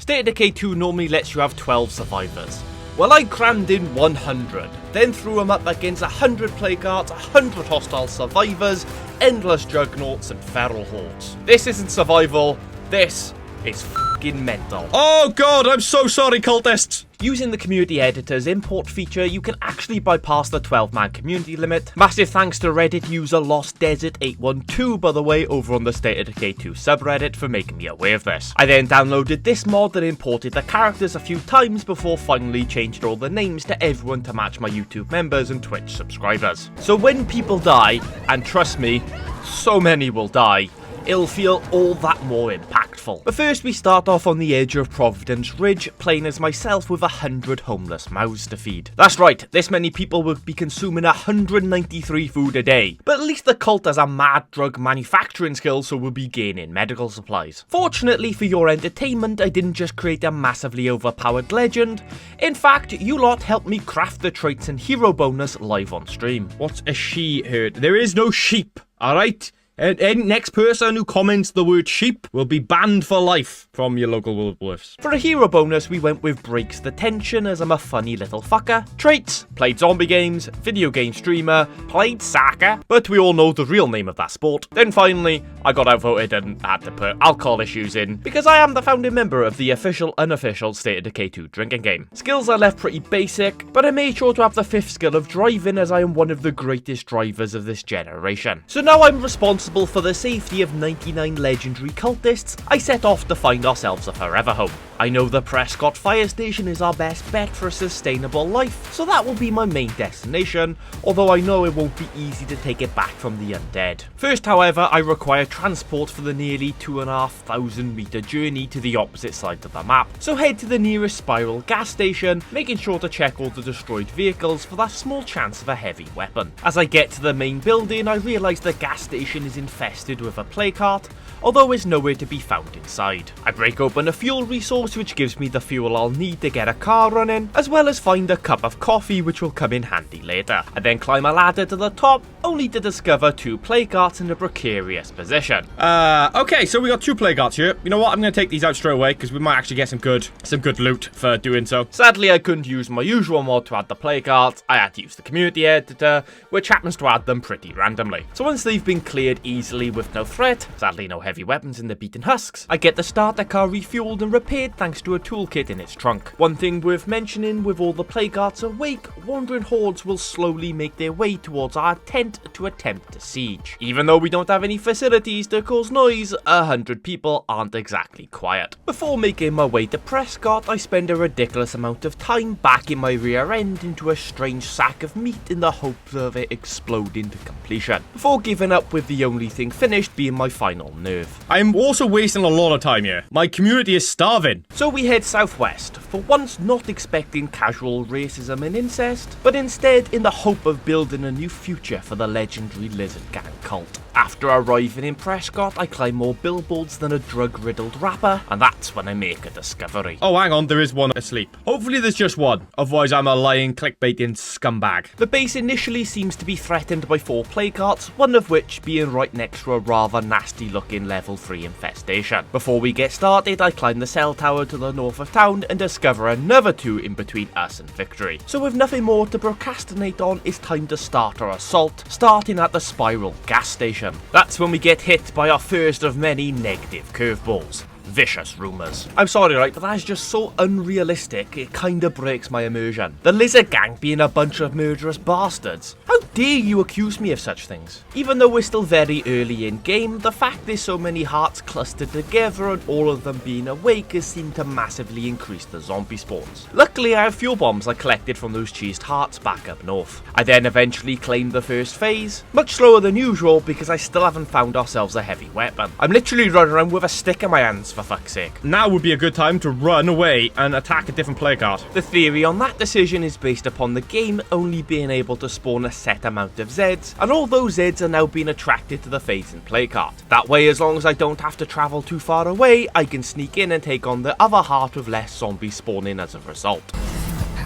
State of Decay 2 normally lets you have 12 survivors. Well, I crammed in 100, then threw them up against 100 playcards, 100 hostile survivors, endless juggernauts and feral hordes. This isn't survival, this is f***ing mental. Oh god, I'm so sorry, cultists! Using the community editor's import feature, you can actually bypass the 12-man community limit. Massive thanks to Reddit user Lost Desert 812, by the way, over on the State of Decay 2 subreddit for making me aware of this. I then downloaded this mod that imported the characters a few times before finally changed all the names to everyone to match my YouTube members and Twitch subscribers. So when people die, and trust me, so many will die, it'll feel all that more impactful. But first we start off on the edge of Providence Ridge, playing as myself with 100 homeless mouths to feed. That's right, this many people will be consuming 193 food a day. But at least the cult has a mad drug manufacturing skill, so we'll be gaining medical supplies. Fortunately for your entertainment, I didn't just create a massively overpowered legend. In fact, you lot helped me craft the traits and hero bonus live on stream. What's a she-herd? There is no sheep, alright? Any next person who comments the word sheep will be banned for life from your local wolves. For a hero bonus, we went with Breaks the Tension, as I'm a funny little fucker. Traits: played zombie games, video game streamer, played soccer, but we all know the real name of that sport. Then finally, I got outvoted and had to put alcohol issues in, because I am the founding member of the official unofficial State of Decay 2 drinking game. Skills I left pretty basic, but I made sure to have the 5th skill of driving, as I am one of the greatest drivers of this generation. So now I'm responsible for the safety of 99 legendary cultists. I set off to find ourselves a forever home. I know the Prescott Fire Station is our best bet for a sustainable life, so that will be my main destination, although I know it won't be easy to take it back from the undead. First, however, I require transport for the nearly 2,500 meter journey to the opposite side of the map, so head to the nearest spiral gas station, making sure to check all the destroyed vehicles for that small chance of a heavy weapon. As I get to the main building, I realise the gas station is infested with a plague cart, although it's nowhere to be found inside. I break open a fuel resource which gives me the fuel I'll need to get a car running, as well as find a cup of coffee which will come in handy later. I then climb a ladder to the top, only to discover 2 plague carts in a precarious position. Okay, so we got 2 plague carts here. You know what, I'm gonna take these out straight away, because we might actually get some good loot for doing so. Sadly, I couldn't use my usual mod to add the plague carts. I had to use the community editor, which happens to add them pretty randomly. So once they've been cleared easily with no threat, sadly no heavy weapons in the beaten husks, I get the starter car refueled and repaired thanks to a toolkit in its trunk. One thing worth mentioning, with all the plague carts awake, wandering hordes will slowly make their way towards our tent to attempt a siege. Even though we don't have any facilities to cause noise, 100 people aren't exactly quiet. Before making my way to Prescott, I spend a ridiculous amount of time backing my rear end into a strange sack of meat in the hopes of it exploding to completion, before giving up with the only thing finished being my final nerve. I'm also wasting a lot of time here. My community is starving. So we head southwest, for once not expecting casual racism and incest, but instead in the hope of building a new future for the legendary Lizard Gang cult. After arriving in Prescott, I climb more billboards than a drug-riddled rapper, and that's when I make a discovery. Oh, hang on, there is one asleep. Hopefully there's just one, otherwise I'm a lying, clickbaiting scumbag. The base initially seems to be threatened by 4 plague carts, one of which being right next to a rather nasty-looking level 3 infestation. Before we get started, I climb the cell tower to the north of town and discover another 2 in between us and victory. So with nothing more to procrastinate on, it's time to start our assault, starting at the spiral gas station. That's when we get hit by our first of many negative curveballs. Vicious rumours. I'm sorry, right, but that is just so unrealistic, it kinda breaks my immersion. The Lizard Gang being a bunch of murderous bastards. How dare you accuse me of such things? Even though we're still very early in game, the fact there's so many hearts clustered together and all of them being awake has seemed to massively increase the zombie spawns. Luckily, I have fuel bombs I collected from those cheesed hearts back up north. I then eventually claimed the first phase, much slower than usual because I still haven't found ourselves a heavy weapon. I'm literally running around with a stick in my hands, for fuck's sake. Now would be a good time to run away and attack a different plague cart. The theory on that decision is based upon the game only being able to spawn a set amount of Zeds, and all those Zeds are now being attracted to the phasing plague cart. That way, as long as I don't have to travel too far away, I can sneak in and take on the other heart with less zombies spawning as a result.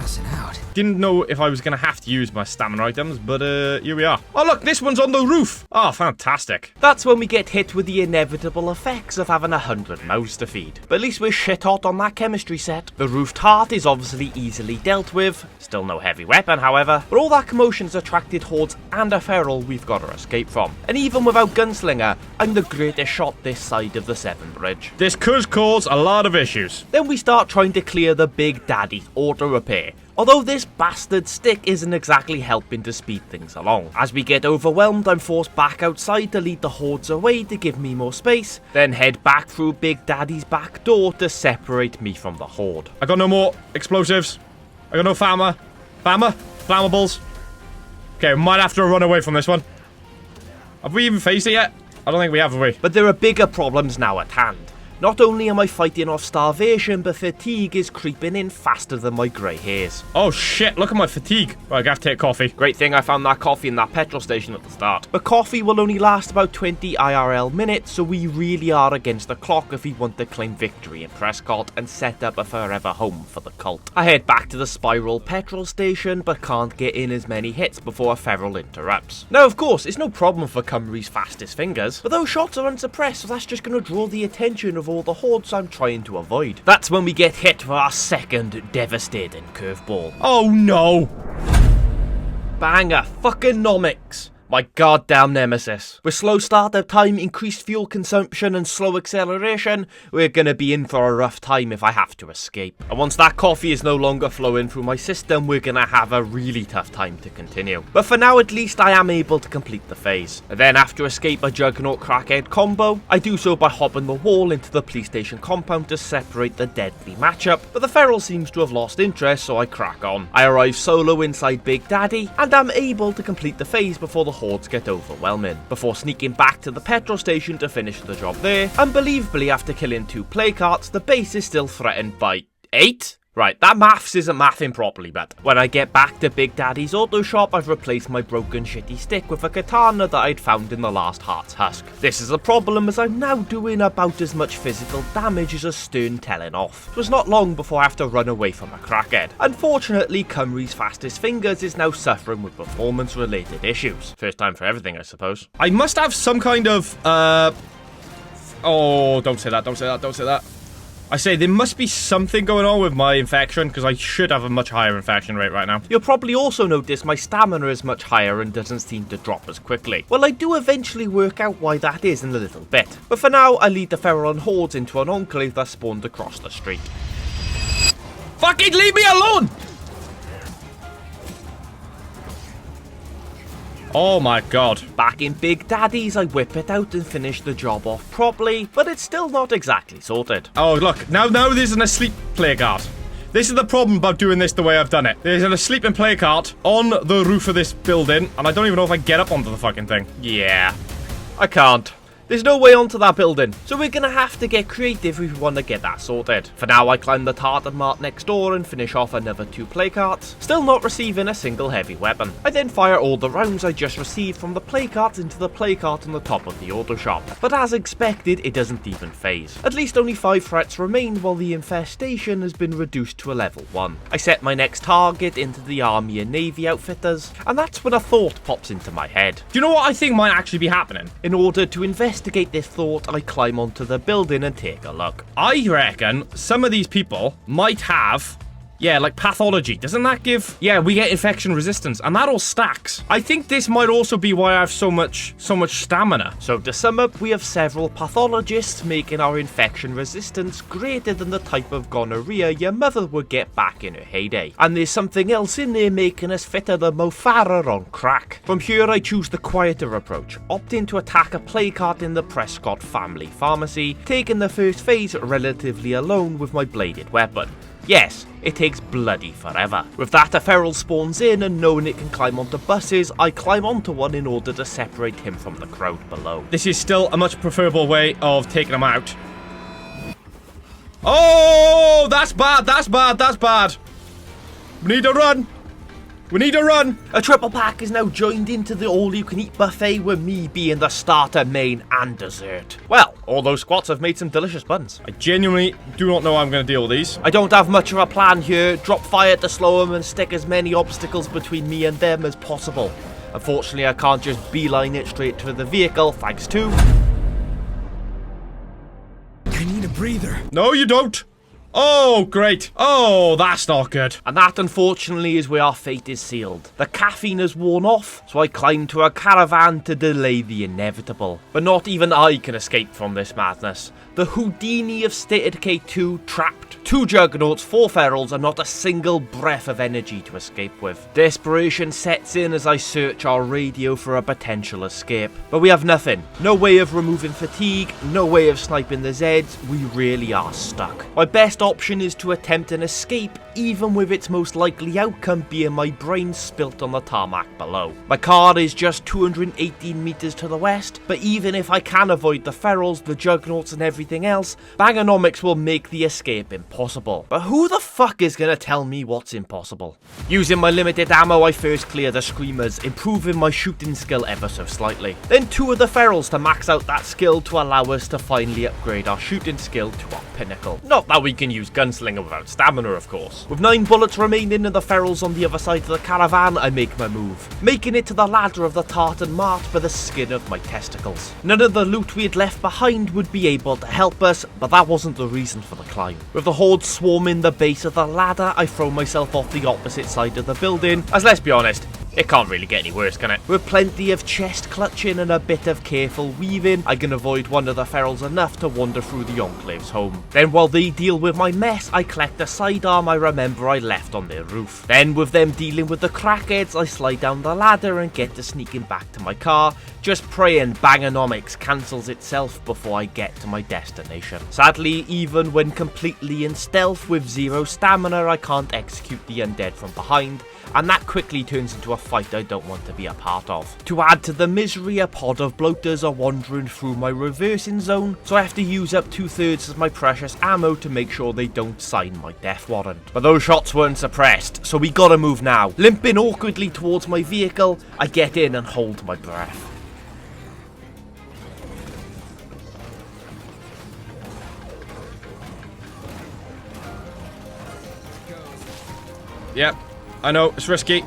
passing out. Didn't know if I was going to have to use my stamina items, but here we are. Oh, look, this one's on the roof. Oh, fantastic. That's when we get hit with the inevitable effects of having 100 mouths to feed. But at least we're shit hot on that chemistry set. The roofed heart is obviously easily dealt with. Still no heavy weapon, however. But all that commotion has attracted hordes and a feral we've got to escape from. And even without Gunslinger, I'm the greatest shot this side of the Severn Bridge. This could cause a lot of issues. Then we start trying to clear the Big Daddy's auto repair. Although this bastard stick isn't exactly helping to speed things along. As we get overwhelmed, I'm forced back outside to lead the hordes away to give me more space, then head back through Big Daddy's back door to separate me from the horde. I got no more explosives. I got no flammables. Okay, we might have to run away from this one. Have we even faced it yet? I don't think we have we? But there are bigger problems now at hand. Not only am I fighting off starvation, but fatigue is creeping in faster than my grey hairs. Oh shit, look at my fatigue. Right, I have to take coffee. Great thing I found that coffee in that petrol station at the start. But coffee will only last about 20 IRL minutes, so we really are against the clock if we want to claim victory in Prescott and set up a forever home for the cult. I head back to the Spiral petrol station, but can't get in as many hits before a feral interrupts. Now of course, it's no problem for Cymru's fastest fingers, but those shots are unsuppressed, so that's just going to draw the attention of all the hordes I'm trying to avoid. That's when we get hit for our second devastating curveball. Oh no! Banger fucking nomics. My goddamn nemesis. With slow startup time, increased fuel consumption and slow acceleration, we're gonna be in for a rough time if I have to escape. And once that coffee is no longer flowing through my system, we're gonna have a really tough time to continue. But for now at least I am able to complete the phase. And then after escape a Juggernaut crackhead combo, I do so by hopping the wall into the police station compound to separate the deadly matchup, but the feral seems to have lost interest, so I crack on. I arrive solo inside Big Daddy, and I'm able to complete the phase before the hordes get overwhelming, before sneaking back to the petrol station to finish the job there. Unbelievably, after killing 2 placards, the base is still threatened by 8? Right, that maths isn't mathing properly, but when I get back to Big Daddy's auto shop, I've replaced my broken shitty stick with a katana that I'd found in the last Heart's Husk. This is a problem as I'm now doing about as much physical damage as a stern telling off. It was not long before I have to run away from a crackhead. Unfortunately, Cymru's fastest fingers is now suffering with performance related issues. First time for everything, I suppose. I must have some kind of, oh, don't say that. I say there must be something going on with my infection, because I should have a much higher infection rate right now. You'll probably also notice my stamina is much higher and doesn't seem to drop as quickly. Well, I do eventually work out why that is in a little bit. But for now, I lead the feral and hordes into an enclave that spawned across the street. Fucking leave me alone! Oh my god. Back in Big Daddy's, I whip it out and finish the job off properly, but it's still not exactly sorted. Oh, look. Now there's an asleep placard. This is the problem about doing this the way I've done it. There's an asleep and placard on the roof of this building, and I don't even know if I can get up onto the fucking thing. Yeah, I can't. There's no way onto that building, so we're gonna have to get creative if we want to get that sorted. For now, I climb the tartan mart next door and finish off another 2 placards, still not receiving a single heavy weapon. I then fire all the rounds I just received from the placards into the placard on the top of the auto shop, but as expected, it doesn't even phase. At least only 5 threats remain while the infestation has been reduced to a level 1. I set my next target into the Army and Navy outfitters, and that's when a thought pops into my head. Do you know what I think might actually be happening? In order to investigate this thought, I climb onto the building and take a look. I reckon some of these people might have, yeah, like pathology. Doesn't that give... Yeah, we get infection resistance, and that all stacks. I think this might also be why I have so much stamina. So to sum up, we have several pathologists making our infection resistance greater than the type of gonorrhea your mother would get back in her heyday. And there's something else in there making us fitter than Mo Farah on crack. From here, I choose the quieter approach, opting to attack a placard in the Prescott family pharmacy, taking the first phase relatively alone with my bladed weapon. Yes, it takes bloody forever. With that, a feral spawns in, and knowing it can climb onto buses, I climb onto one in order to separate him from the crowd below. This is still a much preferable way of taking him out. Oh, that's bad. We need to run. We need to run. A triple pack is now joined into the all-you-can-eat buffet, with me being the starter, main, and dessert. Well, all those squats have made some delicious buns. I genuinely do not know how I'm going to deal with these. I don't have much of a plan here. Drop fire to slow them and stick as many obstacles between me and them as possible. Unfortunately, I can't just beeline it straight to the vehicle, thanks to... I need a breather. No, you don't. Oh, great. Oh, that's not good. And that, unfortunately, is where our fate is sealed. The caffeine has worn off, so I climb to a caravan to delay the inevitable. But not even I can escape from this madness. The Houdini of State of Decay 2 trapped. 2 juggernauts, 4 ferals, and not a single breath of energy to escape with. Desperation sets in as I search our radio for a potential escape. But we have nothing. No way of removing fatigue, no way of sniping the Zeds. We really are stuck. My best option is to attempt an escape, even with its most likely outcome being my brain spilt on the tarmac below. My car is just 218 meters to the west, but even if I can avoid the ferals, the juggernauts and everything else, Bangonomics will make the escape impossible. But who the fuck is gonna tell me what's impossible? Using my limited ammo, I first clear the screamers, improving my shooting skill ever so slightly. Then 2 of the ferals to max out that skill to allow us to finally upgrade our shooting skill to our pinnacle. Not that we can use gunslinger without stamina, of course. With 9 bullets remaining and the ferals on the other side of the caravan, I make my move, making it to the ladder of the tartan mart by the skin of my testicles. None of the loot we had left behind would be able to help us, but that wasn't the reason for the climb. With the horde swarming the base of the ladder, I throw myself off the opposite side of the building, as let's be honest, it can't really get any worse, can it? With plenty of chest clutching and a bit of careful weaving, I can avoid one of the ferals enough to wander through the enclave's home. Then while they deal with my mess, I collect the sidearm I remember I left on their roof. Then with them dealing with the crackheads, I slide down the ladder and get to sneaking back to my car, just praying Bangonomics cancels itself before I get to my destination. Sadly, even when completely in stealth with 0 stamina, I can't execute the undead from behind, and that quickly turns into a fight I don't want to be a part of. To add to the misery, a pod of bloaters are wandering through my reversing zone, so I have to use up 2/3 of my precious ammo to make sure they don't sign my death warrant. But those shots weren't suppressed, so we gotta move now. Limping awkwardly towards my vehicle, I get in and hold my breath. Yep. I know, it's risky.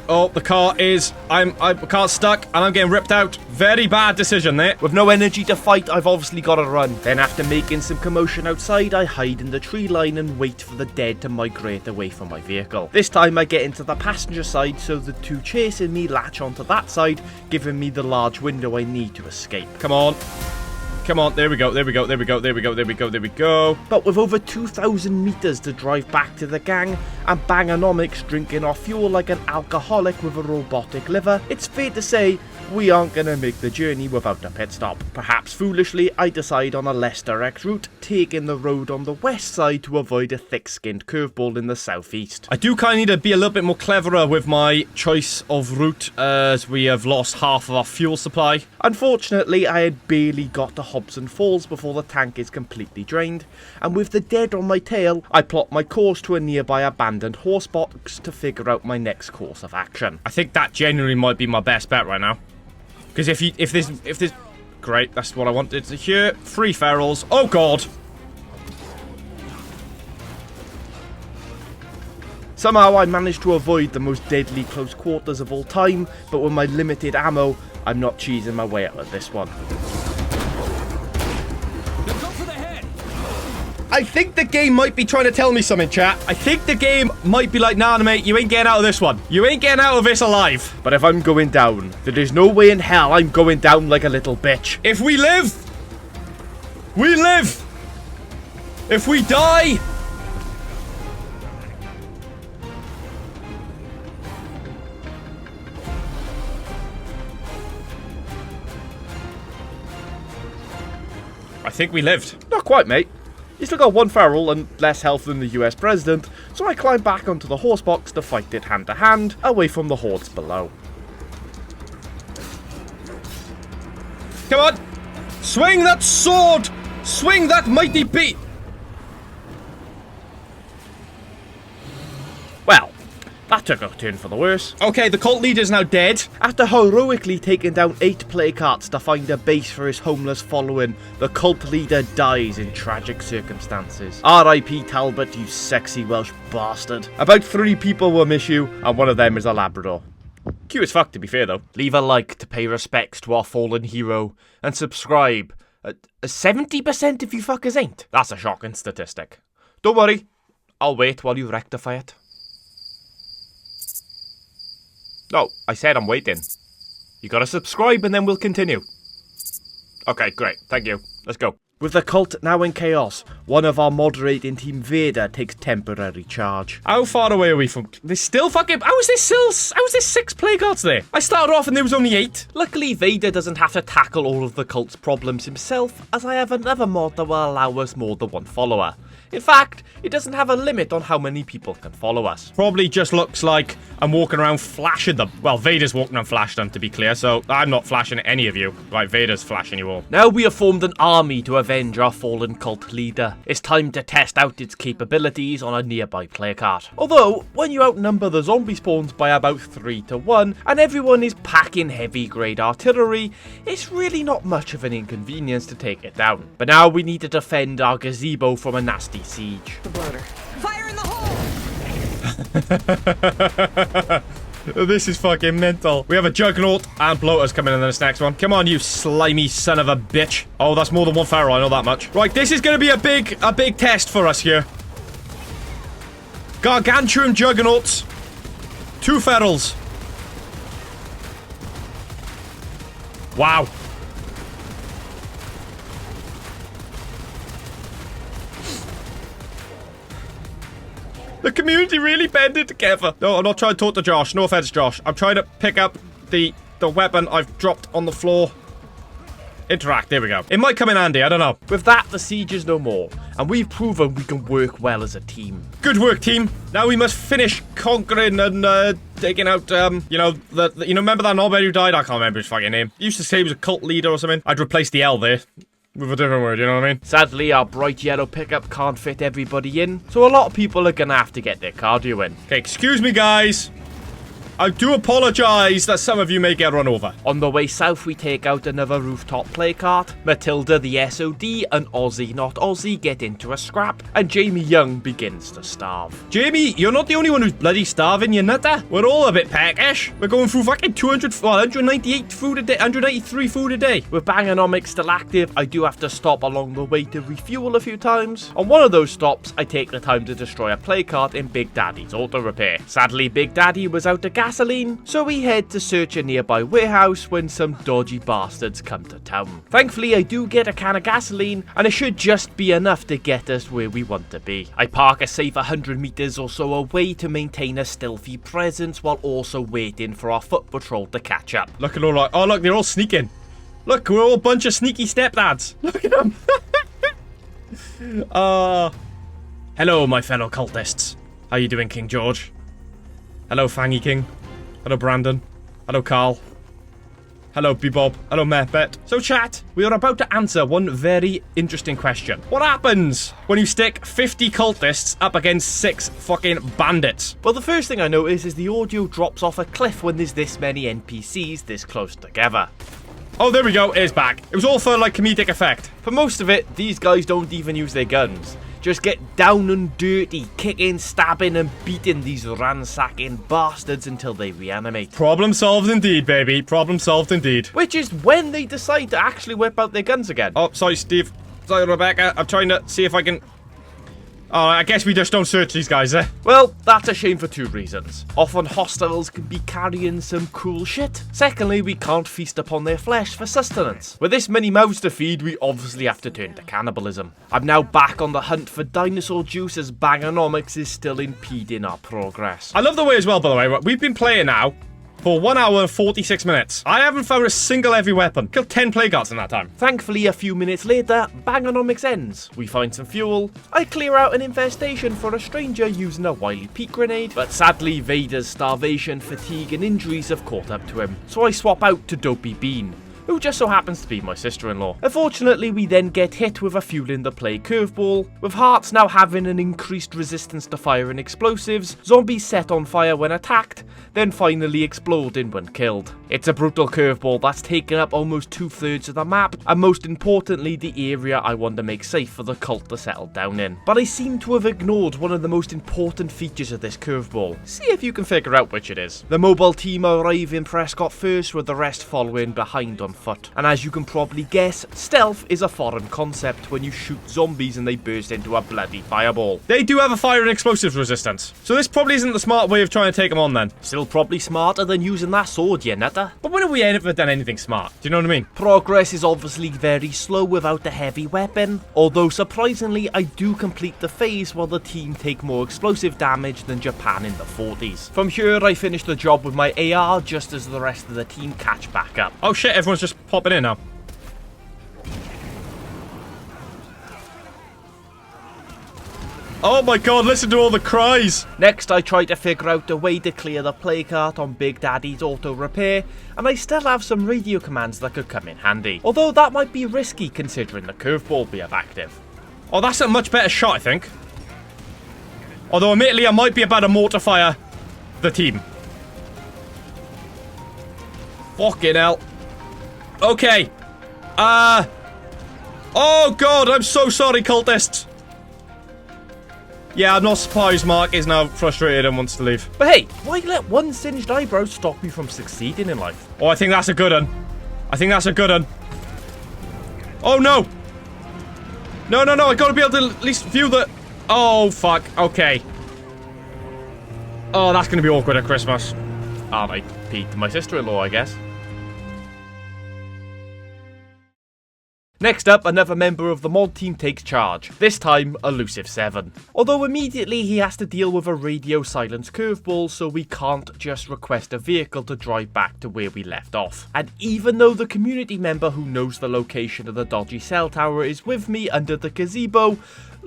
Oh, the car is... I can't stuck, and I'm getting ripped out. Very bad decision there. With no energy to fight, I've obviously got to run. Then after making some commotion outside, I hide in the tree line and wait for the dead to migrate away from my vehicle. This time I get into the passenger side, so the 2 chasing me latch onto that side, giving me the large window I need to escape. Come on. Come on, there we go, there we go, there we go, there we go, there we go, there we go. But with over 2,000 meters to drive back to the gang, and Bangonomics drinking our fuel like an alcoholic with a robotic liver, it's fair to say we aren't gonna make the journey without a pit stop. Perhaps foolishly, I decide on a less direct route, taking the road on the west side to avoid a thick-skinned curveball in the southeast. I do kind of need to be a little bit more cleverer with my choice of route, as we have lost half of our fuel supply. Unfortunately, I had barely got to Hobson Falls before the tank is completely drained, and with the dead on my tail, I plot my course to a nearby abandoned horse box to figure out my next course of action. I think that genuinely might be my best bet right now. Because if there's... Great, that's what I wanted to hear. 3 ferals. Oh, God! Somehow I managed to avoid the most deadly close quarters of all time, but with my limited ammo, I'm not cheesing my way out of this one. I think the game might be trying to tell me something, chat. I think the game might be like, nah, mate, you ain't getting out of this one. You ain't getting out of this alive. But if I'm going down, there is no way in hell I'm going down like a little bitch. If we live, we live. If we die, I think we lived. Not quite, mate. He's still got 1 feral and less health than the US president, so I climb back onto the horse box to fight it hand to hand, away from the hordes below. Come on! Swing that sword! Swing that mighty beat! Well, That took a turn for the worse. Okay, the cult leader's now dead. After heroically taking down 8 play carts to find a base for his homeless following, the cult leader dies in tragic circumstances. R.I.P. Talbot, you sexy Welsh bastard. About 3 people will miss you, and one of them is a Labrador. Cute as fuck, to be fair, though. Leave a like to pay respects to our fallen hero, and subscribe. 70% if you fuckers ain't. That's a shocking statistic. Don't worry, I'll wait while you rectify it. No, I said I'm waiting. You gotta subscribe and then we'll continue. Okay, great. Thank you. Let's go. With the cult now in chaos, one of our moderating team, Vader, takes temporary charge. How far away are we from... There's still fucking... How is there 6 plague cards there? I started off and there was only 8. Luckily, Vader doesn't have to tackle all of the cult's problems himself, as I have another mod that will allow us more than one follower. In fact, it doesn't have a limit on how many people can follow us. Probably just looks like I'm walking around flashing them. Well, Vader's walking around flashing them, to be clear, so I'm not flashing any of you. Right, Vader's flashing you all. Now we have formed an army to avenge our fallen cult leader. It's time to test out its capabilities on a nearby player cart. Although, when you outnumber the zombie spawns by about 3 to 1, and everyone is packing heavy grade artillery, it's really not much of an inconvenience to take it down. But now we need to defend our gazebo from a nasty siege. The bloater. Fire in the hole! This is fucking mental. We have a Juggernaut and bloaters coming in this next one. Come on, you slimy son of a bitch. Oh, that's more than one feral, I know that much. Right, this is going to be a big test for us here. Gargantuan Juggernauts. 2 ferals. Wow. The community really banded together. No, I'm not trying to talk to Josh. No offense, Josh. I'm trying to pick up the weapon I've dropped on the floor. Interact. There we go. It might come in handy. I don't know. With that, the siege is no more, and we've proven we can work well as a team. Good work, team. Now we must finish conquering and taking out, remember that knobhead who died? I can't remember his fucking name. He used to say he was a cult leader or something. I'd replace the L there with a different word, you know what I mean? Sadly, our bright yellow pickup can't fit everybody in, so a lot of people are gonna have to get their cardio in. Okay, excuse me, guys. I do apologise that some of you may get run over. On the way south, we take out another rooftop play cart. Matilda the SOD and Aussie not Aussie get into a scrap, and Jamie Young begins to starve. Jamie, you're not the only one who's bloody starving, you nutter. We're all a bit peckish. We're going through fucking 198 food a day, 193 food a day. With Bangonomics still active, I do have to stop along the way to refuel a few times. On one of those stops, I take the time to destroy a play cart in Big Daddy's auto repair. Sadly, Big Daddy was out of gasoline, so we head to search a nearby warehouse when some dodgy bastards come to town. Thankfully, I do get a can of gasoline, and it should just be enough to get us where we want to be. I park a safe 100 meters or so away to maintain a stealthy presence while also waiting for our foot patrol to catch up. Looking all right. Oh, look, they're all sneaking. Look, we're all a bunch of sneaky stepdads. Look at them. Hello, my fellow cultists. How you doing, King George? Hello, Fangy King. Hello, Brandon. Hello, Carl. Hello, Bebob. Hello, Mehbet. So, chat, we are about to answer one very interesting question. What happens when you stick 50 cultists up against 6 fucking bandits? Well, the first thing I notice is the audio drops off a cliff when there's this many NPCs this close together. Oh, there we go. It's back. It was all for, like, comedic effect. For most of it, these guys don't even use their guns. Just get down and dirty, kicking, stabbing and beating these ransacking bastards until they reanimate. Problem solved indeed, baby. Problem solved indeed. Which is when they decide to actually whip out their guns again. Oh, sorry, Steve. Sorry, Rebecca. I'm trying to see if I can... Oh, I guess we just don't search these guys, eh? Well, that's a shame for 2 reasons. Often hostiles can be carrying some cool shit. Secondly, we can't feast upon their flesh for sustenance. With this many mouths to feed, we obviously have to turn to cannibalism. I'm now back on the hunt for dinosaur juice as Bangonomics is still impeding our progress. I love the way as well, by the way. We've been playing now for 1 hour and 46 minutes. I haven't found a single heavy weapon. Killed 10 plague guards in that time. Thankfully, a few minutes later, Bangonomics ends. We find some fuel. I clear out an infestation for a stranger using a wily peat grenade, but sadly, Vader's starvation, fatigue, and injuries have caught up to him. So I swap out to Dopey Bean, who just so happens to be my sister-in-law. Unfortunately, we then get hit with a fueling the play curveball, with hearts now having an increased resistance to firing explosives, zombies set on fire when attacked, then finally exploding when killed. It's a brutal curveball that's taken up almost 2/3 of the map, and most importantly the area I want to make safe for the cult to settle down in. But I seem to have ignored one of the most important features of this curveball. See if you can figure out which it is. The mobile team arrive in Prescott first, with the rest following behind on foot. And as you can probably guess, stealth is a foreign concept when you shoot zombies and they burst into a bloody fireball. They do have a fire and explosives resistance, so this probably isn't the smart way of trying to take them on then. Still probably smarter than using that sword, you nutter. But when have we ever done anything smart? Do you know what I mean? Progress is obviously very slow without a heavy weapon, although surprisingly I do complete the phase while the team take more explosive damage than Japan in the 40s. From here I finish the job with my AR just as the rest of the team catch back up. Oh shit, everyone's just popping in now. Oh my god, listen to all the cries! Next, I try to figure out a way to clear the play cart on Big Daddy's auto repair, and I still have some radio commands that could come in handy. Although that might be risky considering the curveball we have active. Oh, that's a much better shot, I think. Although, admittedly, I might be about to mortar fire the team. Fucking hell. Okay. Oh god, I'm so sorry, cultists. Yeah, I'm not surprised Mark is now frustrated and wants to leave. But hey, why let one singed eyebrow stop me from succeeding in life? Oh, I think that's a good one. I think that's a good one. Oh, no. No, I gotta be able to at least view the... Oh, fuck. Okay. Oh, that's gonna be awkward at Christmas. R.I.P. to my sister-in-law, I guess. Next up, another member of the mod team takes charge, this time Elusive 7. Although immediately he has to deal with a radio silence curveball, so we can't just request a vehicle to drive back to where we left off. And even though the community member who knows the location of the dodgy cell tower is with me under the gazebo,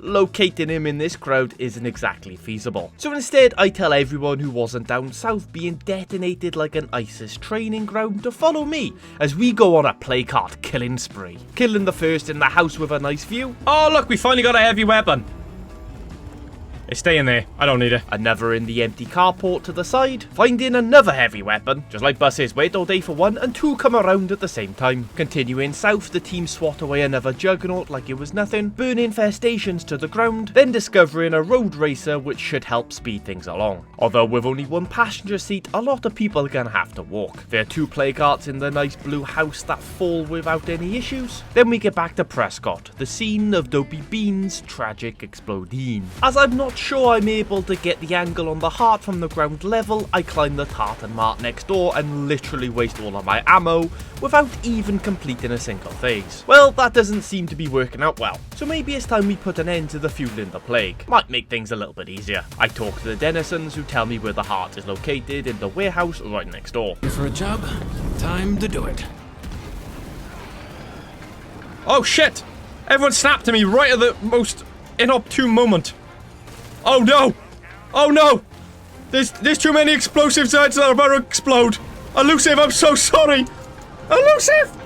locating him in this crowd isn't exactly feasible. So instead, I tell everyone who wasn't down south being detonated like an ISIS training ground to follow me as we go on a placard killing spree. Killing the first in the house with a nice view. Oh, look, we finally got a heavy weapon. It's staying there. I don't need it. Another in the empty carport to the side, finding another heavy weapon. Just like buses, wait all day for one and two come around at the same time. Continuing south, the team swat away another Juggernaut like it was nothing, burn infestations to the ground, then discovering a road racer which should help speed things along. Although with only one passenger seat, a lot of people are gonna have to walk. There are two play carts in the nice blue house that fall without any issues. Then we get back to Prescott, the scene of Dopey Bean's tragic exploding. As I'm not sure I'm able to get the angle on the heart from the ground level, I climb the tartan mart next door and literally waste all of my ammo without even completing a single phase. Well, that doesn't seem to be working out well, so maybe it's time we put an end to the fueling the plague. Might make things a little bit easier. I talk to the denizens who tell me where the heart is located in the warehouse right next door. For a job? Time to do it. Oh, shit. Everyone snapped to me right at the most inopportune moment. Oh no! Oh no! There's too many explosives that are about to explode! Elusive, I'm so sorry! Elusive!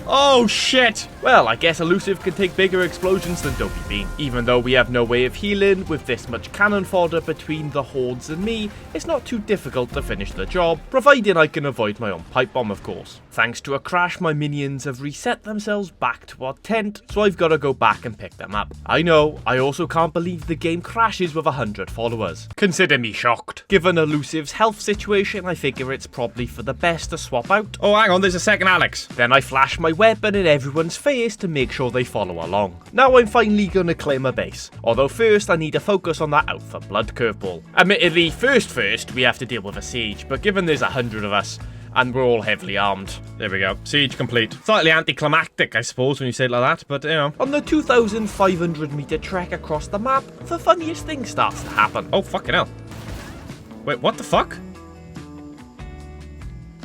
Oh shit! Well, I guess Elusive can take bigger explosions than Dopey Bean. Even though we have no way of healing, with this much cannon fodder between the hordes and me, it's not too difficult to finish the job, providing I can avoid my own pipe bomb, of course. Thanks to a crash, my minions have reset themselves back to our tent, so I've got to go back and pick them up. I know, I also can't believe the game crashes with 100 followers. Consider me shocked. Given Elusive's health situation, I figure it's probably for the best to swap out. Oh, hang on, there's a second Alex. Then I flash my weapon in everyone's face to make sure they follow along. Now I'm finally gonna claim a base, although first I need to focus on that out for blood curveball. Admittedly, first we have to deal with a siege, but given there's 100 of us, and we're all heavily armed. There we go. Siege complete. Slightly anticlimactic, I suppose, when you say it like that, but, you know. On the 2,500 meter trek across the map, the funniest thing starts to happen. Oh, fucking hell. Wait, what the fuck?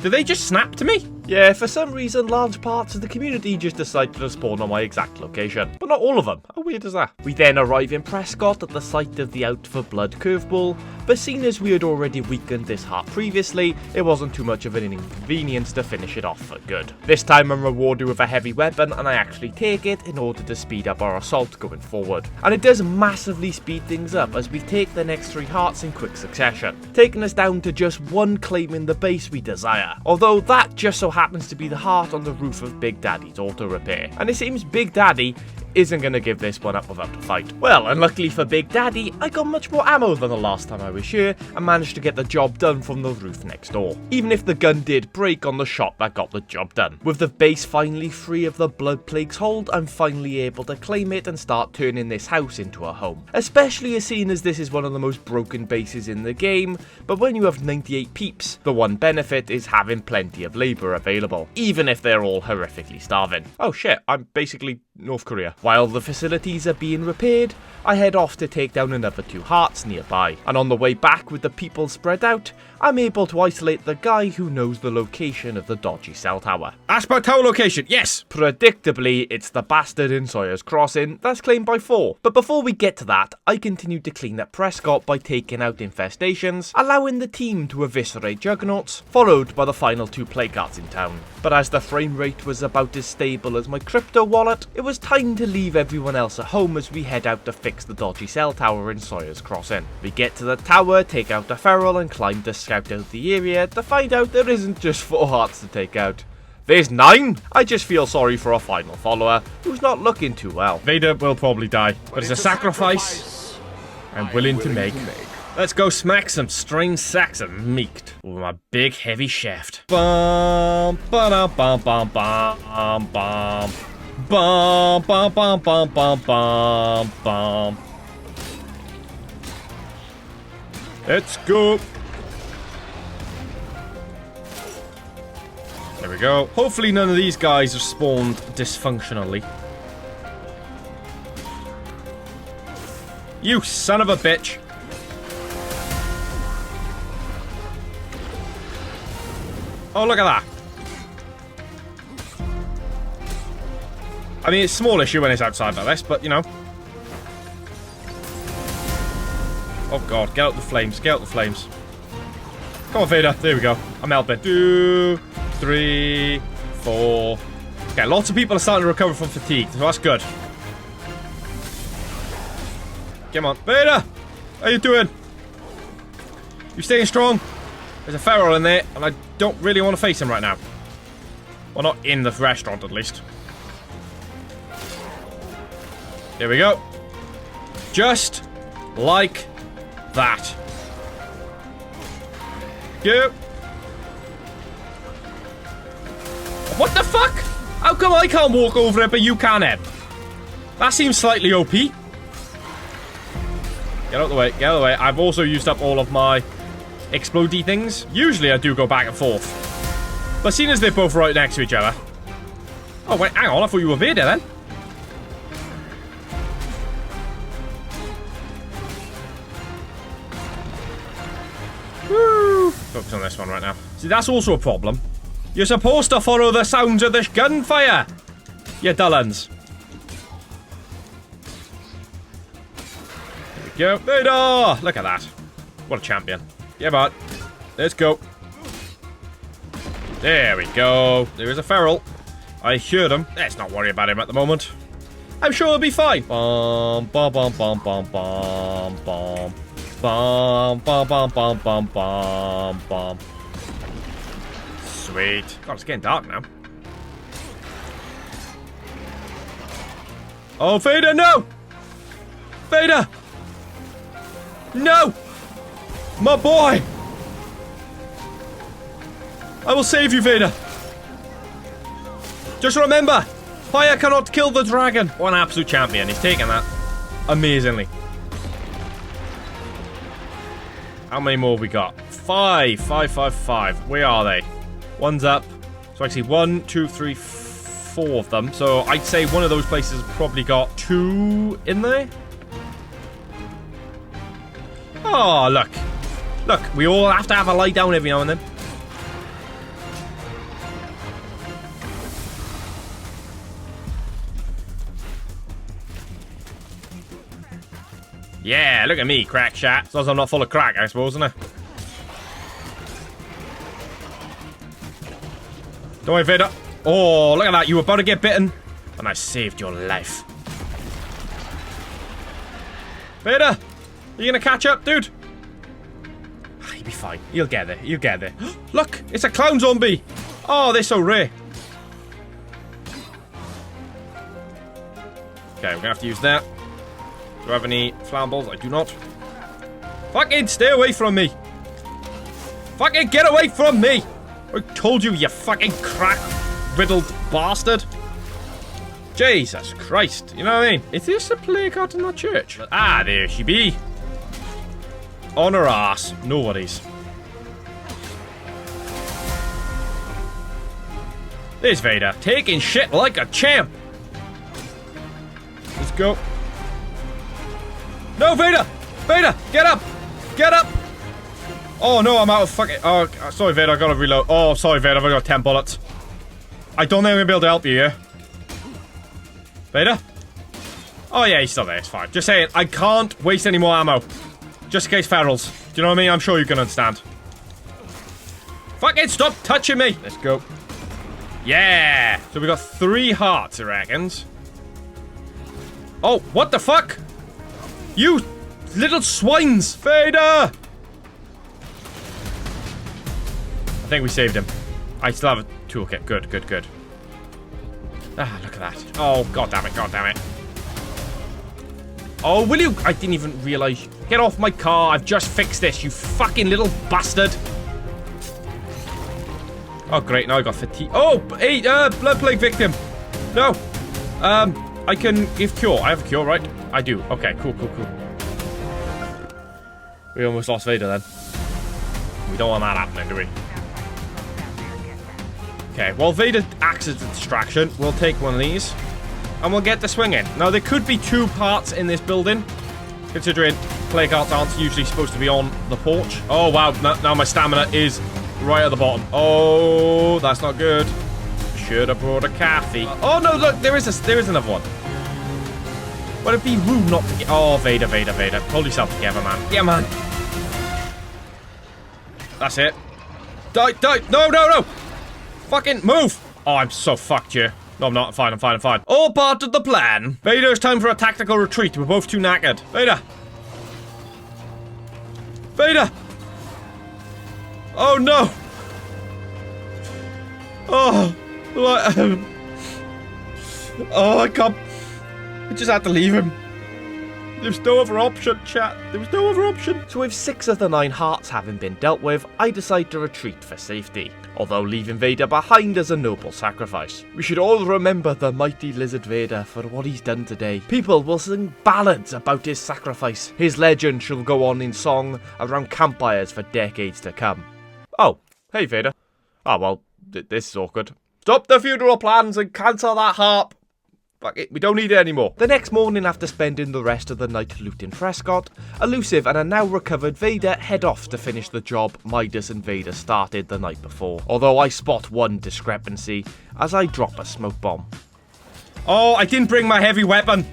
Did they just snap to me? Yeah, for some reason, large parts of the community just decided to spawn on my exact location. But not all of them. How weird is that? We then arrive in Prescott at the site of the Out for Blood curveball, but seeing as we had already weakened this heart previously, it wasn't too much of an inconvenience to finish it off for good. This time I'm rewarded with a heavy weapon, and I actually take it in order to speed up our assault going forward. And it does massively speed things up as we take the next 3 hearts in quick succession, taking us down to just 1 claim in the base we desire. Although that just so happens to be the heart on the roof of Big Daddy's auto repair. And it seems Big Daddy isn't going to give this one up without a fight. Well, and luckily for Big Daddy, I got much more ammo than the last time I was here and managed to get the job done from the roof next door. Even if the gun did break on the shot that got the job done. With the base finally free of the Blood Plague's hold, I'm finally able to claim it and start turning this house into a home. Especially as seeing as this is one of the most broken bases in the game, but when you have 98 peeps, the one benefit is having plenty of labour available, even if they're all horrifically starving. Oh shit, I'm basically North Korea. While the facilities are being repaired, I head off to take down another 2 hearts nearby, and on the way back with the people spread out, I'm able to isolate the guy who knows the location of the dodgy cell tower. Ask about tower location, yes! Predictably, it's the bastard in Sawyer's Crossing that's claimed by 4. But before we get to that, I continue to clean up Prescott by taking out infestations, allowing the team to eviscerate juggernauts, followed by the final 2 plague cards in town. But as the frame rate was about as stable as my crypto wallet, it was time to leave everyone else at home as we head out to fix the dodgy cell tower in Sawyer's Crossing. We get to the tower, take out the feral, and climb to scout out the area to find out there isn't just 4 hearts to take out. There's 9? I just feel sorry for our final follower, who's not looking too well. Vader will probably die, but it's a sacrifice I'm willing to make. Let's go smack some strange Saxon meat with my big heavy shaft. Bum, ba-dum, bum, bum, bum, bum. Bum, bum, bum, bum, bum, bum, bum. Let's go. There we go. Hopefully none of these guys are spawned dysfunctionally. You son of a bitch. Oh, look at that. I mean, it's a small issue when it's outside like this, but, you know. Oh, God. Get out the flames. Get out the flames. Come on, Vader. There we go. I'm helping. 2, 3, 4. Okay, lots of people are starting to recover from fatigue, so that's good. Come on. Vader! How you doing? You staying strong? There's a feral in there, and I don't really want to face him right now. Well, not in the restaurant, at least. There we go. Just like that. Go. What the fuck? How come I can't walk over it, but you can, Eb? That seems slightly OP. Get out the way. Get out of the way. I've also used up all of my explodey things. Usually I do go back and forth. But seeing as they're both right next to each other. Oh, wait. Hang on. I thought you were Vader then. Woo! Focus on this one right now. See, that's also a problem. You're supposed to follow the sounds of this gunfire. You dullens. There we go. Vader! Look at that. What a champion. Yeah, bud. Let's go. There we go. There is a feral. I heard him. Let's not worry about him at the moment. I'm sure he'll be fine. Bum, bum, bum, bum, bum, bum, bum. Bum, bum, bum, bum, bum, bum, bum. Sweet. God, it's getting dark now. Oh, Vader, no! Vader! No! My boy! I will save you, Vader. Just remember, fire cannot kill the dragon. What an absolute champion. He's taken that amazingly. How many more have we got? 5. 5, 5, 5. Where are they? One's up. So actually 1, 2, 3, 4 of them. So I'd say one of those places probably got 2 in there. Oh, look. Look, we all have to have a lie down every now and then. Yeah, look at me, crack shot. As long as I'm not full of crack, I suppose, isn't it? Don't worry, Vader. Oh, look at that. You were about to get bitten, and I saved your life. Vader, are you gonna catch up, dude? He'll be fine. He'll get there. He'll get there. Look, it's a clown zombie. Oh, they're so rare. Okay, we're gonna have to use that. Do I have any flammables? I do not. Fucking stay away from me. Fucking get away from me. I told you, you fucking crack-riddled bastard. Jesus Christ. You know what I mean? Is this a plague out in that church? Ah, there she be. On her ass. No worries. There's Vader. Taking shit like a champ. Let's go. No, Vader! Vader! Get up! Get up! Oh, no, I'm out of fucking... Oh, sorry, Vader. I gotta reload. Oh, sorry, Vader. I've only got 10 bullets. I don't think I'm gonna be able to help you here. Vader? Oh, yeah, he's still there. It's fine. Just saying, I can't waste any more ammo. Just in case ferals. Do you know what I mean? I'm sure you can understand. Fucking stop touching me! Let's go. Yeah! So we got 3 hearts, I reckons. Oh, what the fuck? You little swines! Vader! I think we saved him. I still have a toolkit. Good, good, good. Ah, look at that. Oh, god damn it, god damn it. Oh, will you? I didn't even realize. Get off my car. I've just fixed this, you fucking little bastard. Oh, great. Now I got fatigue. Oh, hey, blood plague victim. No. I can give cure. I have a cure, right? I do. Okay, cool, cool, cool. We almost lost Vader then. We don't want that happening, do we? Okay, well, Vader acts as a distraction. We'll take one of these. And we'll get the swing in. Now, there could be 2 parts in this building, considering plague hearts aren't usually supposed to be on the porch. Oh, wow. Now my stamina is right at the bottom. Oh, that's not good. Should have brought a coffee. Oh, no, look. There is another one. But it'd be rude not to get... Oh, Vader, Vader, Vader. Hold yourself together, man. Yeah, man. That's it. Die, die. No, no, no. Fucking move. Oh, I'm so fucked here. No, I'm not. I'm fine, I'm fine, I'm fine. All part of the plan. Vader, it's time for a tactical retreat. We're both too knackered. Vader. Vader. Oh, no. Oh. Oh, I can't. I just had to leave him. There's no other option, chat. There was no other option. So with 6 of the 9 hearts having been dealt with, I decide to retreat for safety. Although leaving Vader behind is a noble sacrifice. We should all remember the mighty lizard Vader for what he's done today. People will sing ballads about his sacrifice. His legend shall go on in song around campfires for decades to come. Oh, hey Vader. Oh well, this is awkward. Stop the funeral plans and cancel that harp. Fuck it, we don't need it anymore. The next morning, after spending the rest of the night looting Prescott, Elusive and a now recovered Vader head off to finish the job Midas and Vader started the night before. Although I spot one discrepancy as I drop a smoke bomb. Oh, I didn't bring my heavy weapon.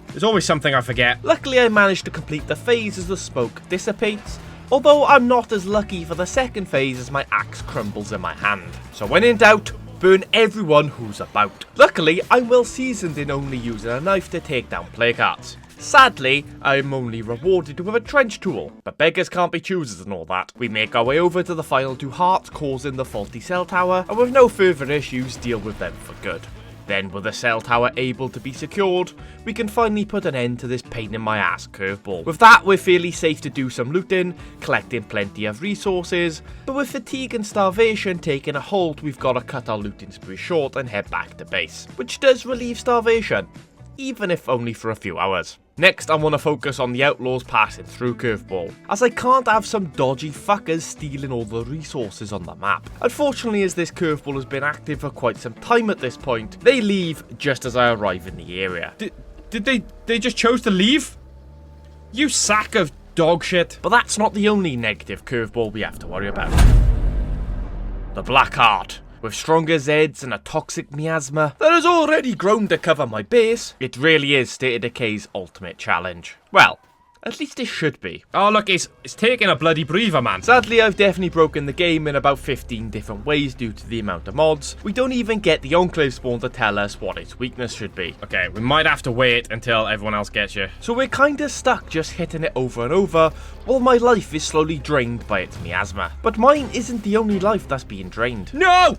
There's always something I forget. Luckily, I managed to complete the phase as the smoke dissipates, although I'm not as lucky for the second phase as my axe crumbles in my hand. So when in doubt, burn everyone who's about. Luckily, I'm well seasoned in only using a knife to take down plague hearts. Sadly, I'm only rewarded with a trench tool, but beggars can't be choosers and all that. We make our way over to the final 2 hearts causing the faulty cell tower, and with no further issues, deal with them for good. Then, with the cell tower able to be secured, we can finally put an end to this pain in my ass curveball. With that, we're fairly safe to do some looting, collecting plenty of resources, but with fatigue and starvation taking a hold, we've got to cut our looting spree short and head back to base, which does relieve starvation, even if only for a few hours. Next, I want to focus on the outlaws passing through Curveball, as I can't have some dodgy fuckers stealing all the resources on the map. Unfortunately, as this Curveball has been active for quite some time at this point, they leave just as I arrive in the area. Did they just chose to leave? You sack of dog shit. But that's not the only negative Curveball we have to worry about. The Black Heart. With stronger Zeds and a toxic miasma that has already grown to cover my base, it really is State of Decay's ultimate challenge. Well, At least it should be. Oh, look, it's taking a bloody breather, man. Sadly, I've definitely broken the game in about 15 different ways due to the amount of mods. We don't even get the Enclave spawn to tell us what its weakness should be. Okay, we might have to wait until everyone else gets you. So we're kinda stuck just hitting it over and over, while my life is slowly drained by its miasma. But mine isn't the only life that's being drained. No!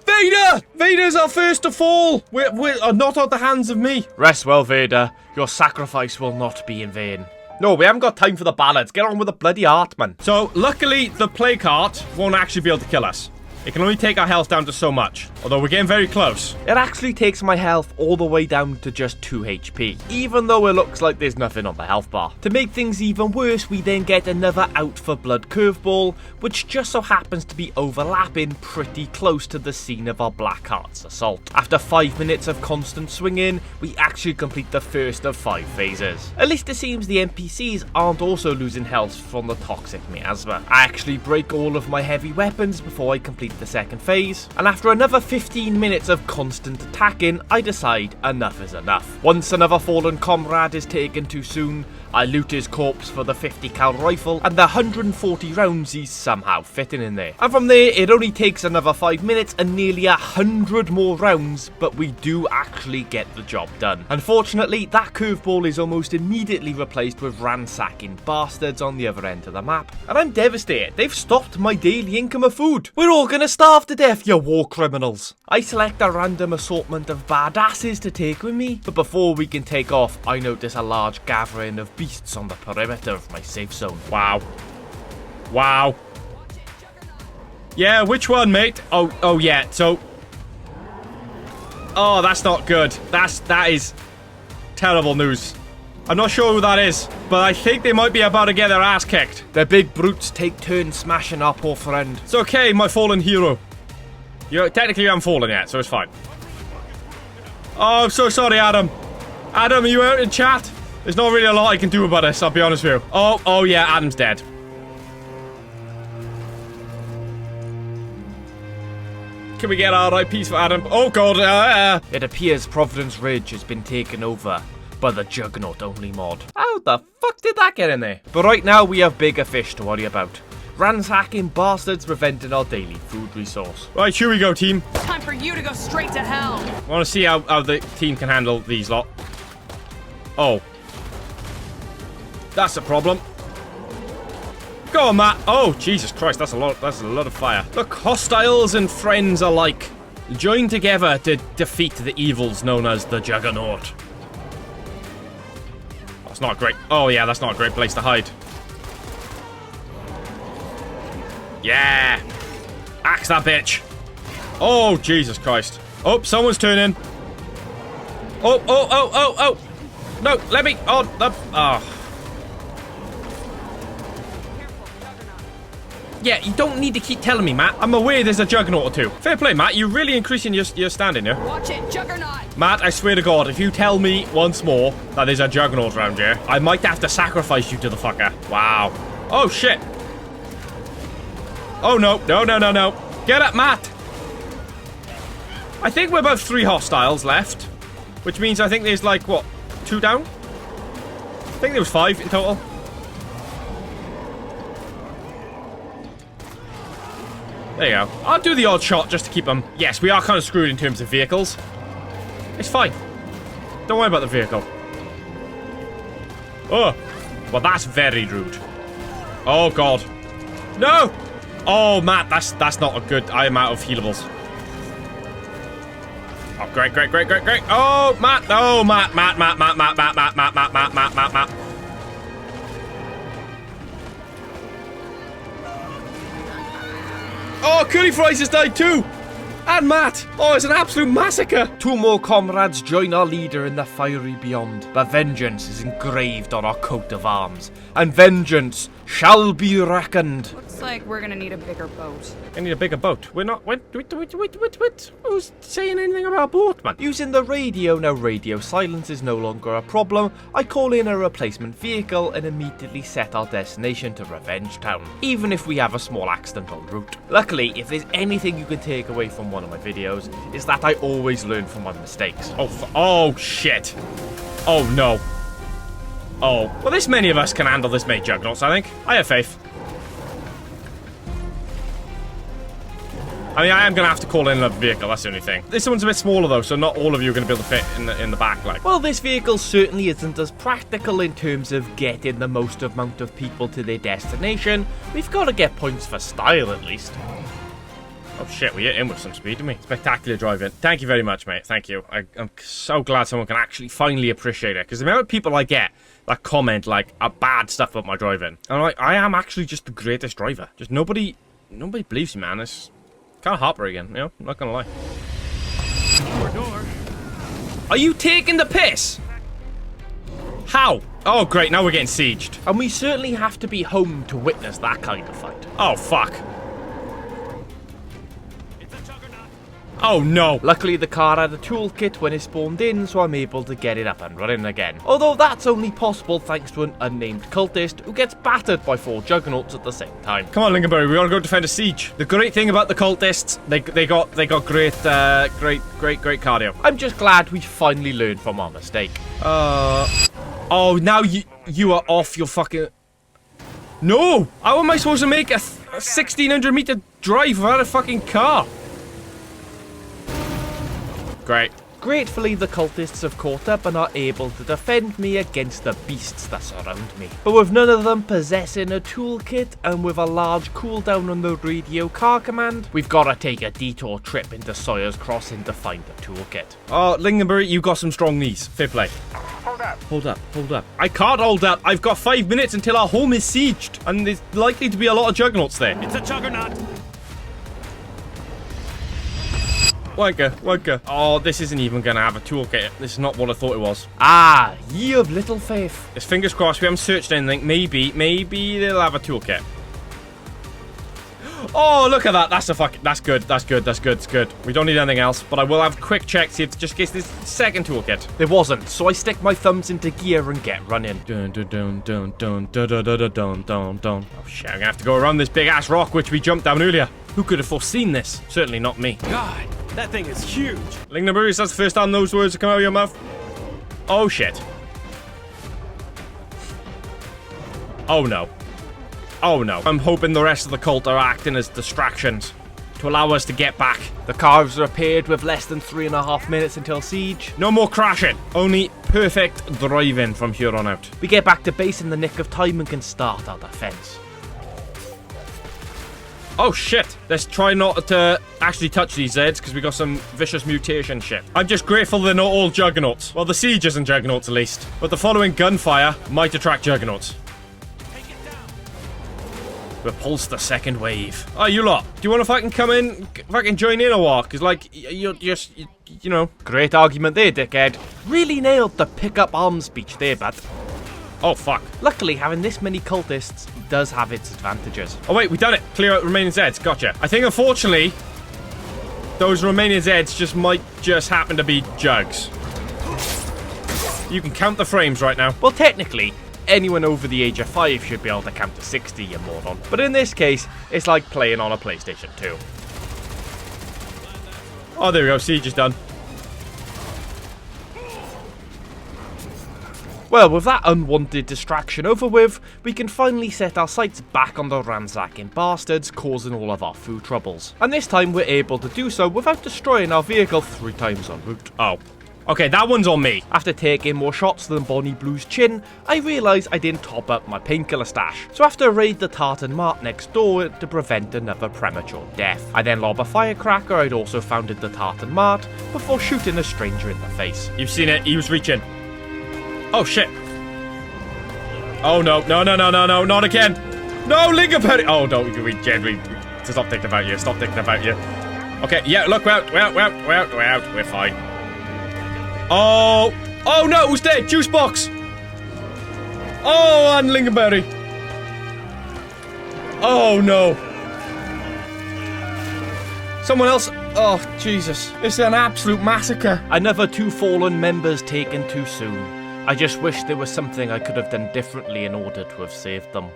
Vader! Vader's our first to fall! We're not at the hands of me. Rest well, Vader. Your sacrifice will not be in vain. No, we haven't got time for the ballads. Get on with the bloody art, man. So, luckily, the plague heart won't actually be able to kill us. It can only take our health down to so much. Although we're getting very close. It actually takes my health all the way down to just 2 HP, even though it looks like there's nothing on the health bar. To make things even worse, we then get another out for blood curveball, which just so happens to be overlapping pretty close to the scene of our Black Heart's assault. After 5 minutes of constant swinging, we actually complete the first of 5 phases. At least it seems the NPCs aren't also losing health from the toxic miasma. I actually break all of my heavy weapons before I complete the second phase, and after another 15 minutes of constant attacking, I decide enough is enough. Once another fallen comrade is taken too soon, I loot his corpse for the 50 cal rifle and the 140 rounds he's somehow fitting in there. And from there, it only takes another 5 minutes and nearly 100 more rounds, but we do actually get the job done. Unfortunately, that curveball is almost immediately replaced with ransacking bastards on the other end of the map. And I'm devastated. They've stopped my daily income of food. We're all gonna starve to death, you war criminals. I select a random assortment of badasses to take with me, but before we can take off, I notice a large gathering of beasts on the perimeter of my safe zone. Wow. Wow. Yeah, which one, mate? Oh yeah, so... Oh, that's not good. That is terrible news. I'm not sure who that is, but I think they might be about to get their ass kicked. The big brutes take turns smashing our poor friend. It's okay, my fallen hero. Technically, you haven't fallen yet, so it's fine. Oh, I'm so sorry, Adam. Adam, are you out in chat? There's not really a lot I can do about this, I'll be honest with you. Oh yeah, Adam's dead. Can we get RIPs for Adam? Oh god, It appears Providence Ridge has been taken over by the Juggernaut only mod. How the fuck did that get in there? But right now we have bigger fish to worry about. Ransacking bastards preventing our daily food resource. Right, here we go, team. Time for you to go straight to hell. I want to see how the team can handle these lot. Oh. That's a problem. Go on, Matt. Oh, Jesus Christ, that's a lot of fire. Look, hostiles and friends alike join together to defeat the evils known as the Juggernaut. That's not great. Oh yeah, that's not a great place to hide. Yeah. Axe that bitch. Oh, Jesus Christ. Oh, someone's turning. Oh. No, let me. Oh. Yeah, you don't need to keep telling me, Matt. I'm aware there's a Juggernaut or two. Fair play, Matt. You're really increasing your standing here. Watch it, Juggernaut. Matt, I swear to God, if you tell me once more that there's a Juggernaut around here, I might have to sacrifice you to the fucker. Wow. Oh, shit. Oh, no. No. Get up, Matt. I think we're about 3 hostiles left, which means I think there's like, what, 2 down? I think there was 5 in total. There you go. I'll do the odd shot just to keep them. Yes, we are kind of screwed in terms of vehicles. It's fine. Don't worry about the vehicle. Oh. Well, that's very rude. Oh, God. No! Oh, Matt, that's not a good... I am out of healables. Oh, great. Oh, Matt. Oh, Matt. Oh, Curly Fries has died too! And Matt! Oh, it's an absolute massacre! 2 more comrades join our leader in the fiery beyond, but vengeance is engraved on our coat of arms, and vengeance shall be reckoned. Looks like we're gonna need a bigger boat. I need a bigger boat. We're not... Wait. Who's saying anything about a boat, man? Using the radio now radio silence is no longer a problem, I call in a replacement vehicle and immediately set our destination to Revenge Town, even if we have a small accident en route. Luckily, if there's anything you can take away from one of my videos, is that I always learn from my mistakes. Oh shit. Oh, no. Oh, well, this many of us can handle this many juggernauts, I think. I have faith. I mean, I am going to have to call in another vehicle, that's the only thing. This one's a bit smaller, though, so not all of you are going to be able to fit in the back, like. Well, this vehicle certainly isn't as practical in terms of getting the most amount of people to their destination. We've got to get points for style, at least. Oh, shit, we hit in with some speed, didn't we? Spectacular driving. Thank you very much, mate. Thank you. I'm so glad someone can actually finally appreciate it, because the amount of people I get that comment, like, bad stuff about my driving. And I'm like, I am actually just the greatest driver. Just nobody believes me, man. It's kind of heartbreaking, you know? I'm not gonna lie. Door. Are you taking the piss? How? Oh, great, now we're getting sieged. And we certainly have to be home to witness that kind of fight. Oh, fuck. Oh, no. Luckily, the car had a toolkit when it spawned in, so I'm able to get it up and running again. Although that's only possible thanks to an unnamed cultist who gets battered by 4 juggernauts at the same time. Come on, Lincolnbury, we want to go defend a siege. The great thing about the cultists, they got great cardio. I'm just glad we finally learned from our mistake. Oh, now you are off your fucking... No! How am I supposed to make a 1,600 meter drive without a fucking car? Great. Gratefully, the cultists have caught up and are able to defend me against the beasts that surround me. But with none of them possessing a toolkit, and with a large cooldown on the radio car command, we've got to take a detour trip into Sawyer's Crossing to find the toolkit. Oh, Lincolnbury, you got some strong knees. Fair play. Hold up. I can't hold up. I've got 5 minutes until our home is sieged, and there's likely to be a lot of juggernauts there. It's a juggernaut. Wanker. Oh, this isn't even gonna have a toolkit. This is not what I thought it was. Ah, ye of little faith. It's fingers crossed. We haven't searched anything. Maybe they'll have a toolkit. Oh, look at that. That's good. It's good. We don't need anything else, but I will have a quick check, see if just in case this second toolkit. There wasn't, so I stick my thumbs into gear and get running. Dun. Oh shit, I'm gonna have to go around this big ass rock which we jumped down earlier. Who could have foreseen this? Certainly not me. God, that thing is huge. Lincolnbury, that's the first time those words have come out of your mouth. Oh shit. Oh no. I'm hoping the rest of the cult are acting as distractions to allow us to get back. The cars are repaired with less than 3.5 minutes until siege. No more crashing. Only perfect driving from here on out. We get back to base in the nick of time and can start our defense. Oh shit. Let's try not to actually touch these Zeds because we got some vicious mutation shit. I'm just grateful they're not all juggernauts. Well, the siege isn't juggernauts at least. But the following gunfire might attract juggernauts. Repulse the second wave. Oh, you lot. Do you want to fucking come in, fucking join in or what? Because, like, you're just, you know. Great argument there, dickhead. Really nailed the pick-up arms speech there, bud. Oh, fuck. Luckily, having this many cultists does have its advantages. Oh, wait, we done it. Clear out remaining Zeds. Gotcha. I think, unfortunately, those remaining Zeds might happen to be jugs. You can count the frames right now. Well, technically, anyone over the age of 5 should be able to count to 60, you moron. But in this case, it's like playing on a PlayStation 2. Oh, there we go. Siege is done. Well, with that unwanted distraction over with, we can finally set our sights back on the ransacking bastards causing all of our food troubles. And this time we're able to do so without destroying our vehicle 3 times en route. Oh. Okay, that one's on me. After taking more shots than Bonnie Blue's chin, I realised I didn't top up my painkiller stash, so I have to raid the tartan mart next door to prevent another premature death. I then lob a firecracker I'd also found at the tartan mart before shooting a stranger in the face. You've seen it, he was reaching. Oh shit. Oh no, not again. No, Lincolnbury. Oh no, we generally stop thinking about you, Okay, yeah, look, we're out, we're fine. Oh no, who's dead? Juice box. Oh, and Lincolnbury. Oh no. Someone else. Oh, Jesus. It's an absolute massacre. Another 2 fallen members taken too soon. I just wish there was something I could have done differently in order to have saved them.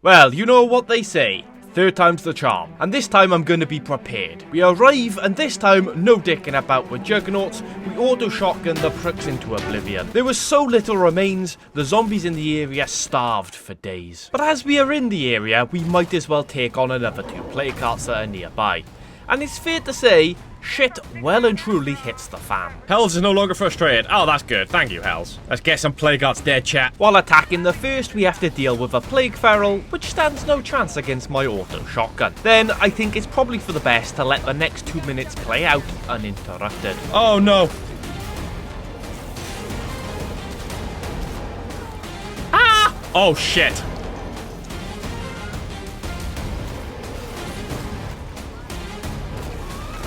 Well, you know what they say. third time's the charm, and this time I'm going to be prepared. We arrive, and this time, no dicking about with juggernauts, we auto-shotgun the pricks into oblivion. There was so little remains, the zombies in the area starved for days. But as we are in the area, we might as well take on another 2 player carts that are nearby. And it's fair to say, shit well and truly hits the fan. Hells is no longer frustrated. Oh, that's good. Thank you, Hells. Let's get some plague arts dead, chat. While attacking the first, we have to deal with a plague feral, which stands no chance against my auto shotgun. Then, I think it's probably for the best to let the next 2 minutes play out uninterrupted. Oh, no. Ah! Oh, shit.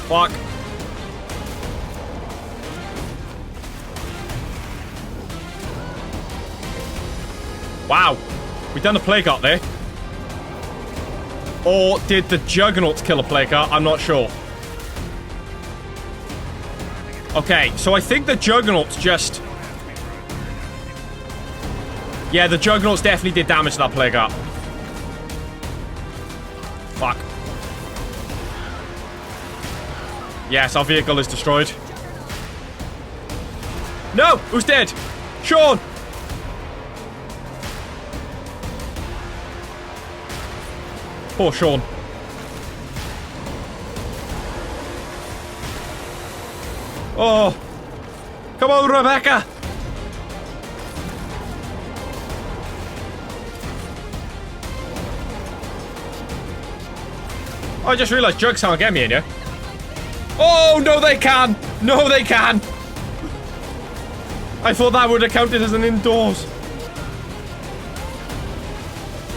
Fuck. Wow. We done a plague art there. Or did the juggernauts kill a plague art? I'm not sure. Okay, so I think the juggernauts just... Yeah, the juggernauts definitely did damage to that plague art. Fuck. Yes, our vehicle is destroyed. No! Who's dead? Sean! Poor Sean. Oh! Come on, Rebecca! I just realised Jugs can't get me in here. Oh, no they can! No they can! I thought that would have counted as an indoors.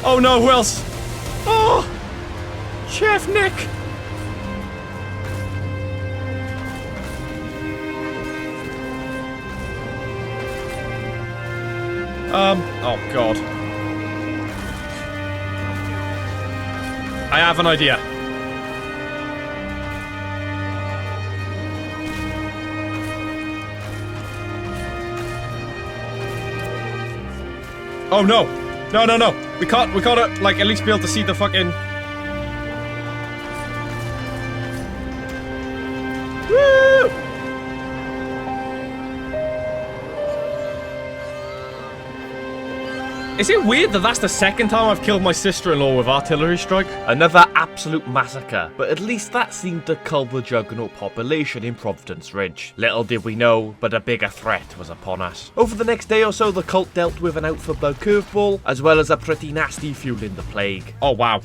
Oh no, who else? Oh! Chef Nick! Oh god. I have an idea. Oh no! No, no, no! We gotta, like, at least be able to see the fucking... Woo! Is it weird that that's the second time I've killed my sister-in-law with artillery strike? Another absolute massacre, but at least that seemed to cull the juggernaut population in Providence Ridge. Little did we know, but a bigger threat was upon us. Over the next day or so, the cult dealt with an out-for-blood curveball, as well as a pretty nasty fueling the plague. Oh wow.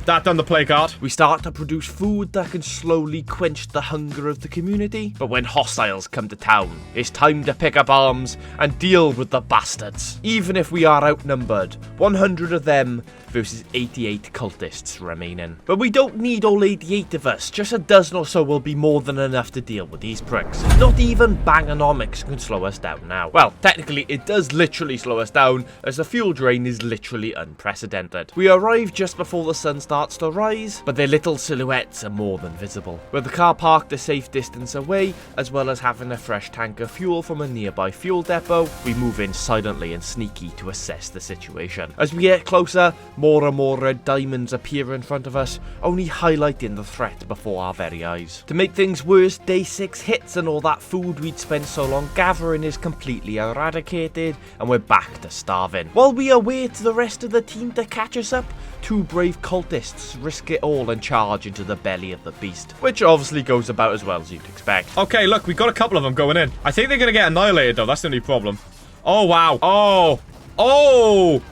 That done the plague art. We start to produce food that can slowly quench the hunger of the community. But when hostiles come to town, it's time to pick up arms and deal with the bastards. Even if we are outnumbered, 100 of them versus 88 cultists remaining. But we don't need all 88 of us, just a dozen or so will be more than enough to deal with these pricks. Not even Bangonomics can slow us down now. Well, technically it does literally slow us down, as the fuel drain is literally unprecedented. We arrive just before the sun starts to rise, but their little silhouettes are more than visible. With the car parked a safe distance away, as well as having a fresh tank of fuel from a nearby fuel depot, we move in silently and sneaky to assess the situation. As we get closer, more and more red diamonds appear in front of us, only highlighting the threat before our very eyes. To make things worse, day 6 hits and all that food we'd spent so long gathering is completely eradicated, and we're back to starving. While we await the rest of the team to catch us up, 2 brave cultists risk it all and charge into the belly of the beast, which obviously goes about as well as you'd expect. Okay, look, we got a couple of them going in. I think they're gonna get annihilated though, that's the only problem. Oh wow. Oh! Oh!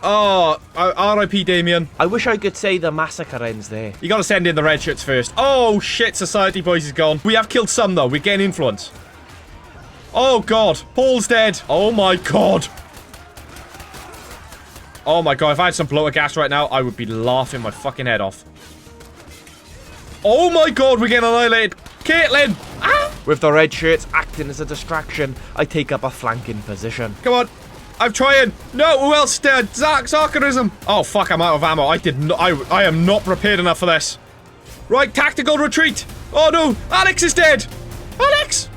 Oh, R.I.P. Damien. I wish I could say the massacre ends there. You gotta send in the red shirts first. Oh shit, Society Boys is gone. We have killed some though, we're getting influence. Oh god, Paul's dead. Oh my god. Oh my god, if I had some bloater gas right now, I would be laughing my fucking head off. Oh my god, we're getting annihilated. Caitlin! Ah! With the red shirts acting as a distraction, I take up a flanking position. Come on. I'm trying. No, who else dead? Sarcarism. Oh fuck, I'm out of ammo. I am not prepared enough for this. Right, tactical retreat. Oh no, Alex is dead. Alex.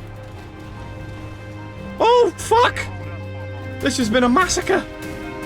Oh fuck. This has been a massacre.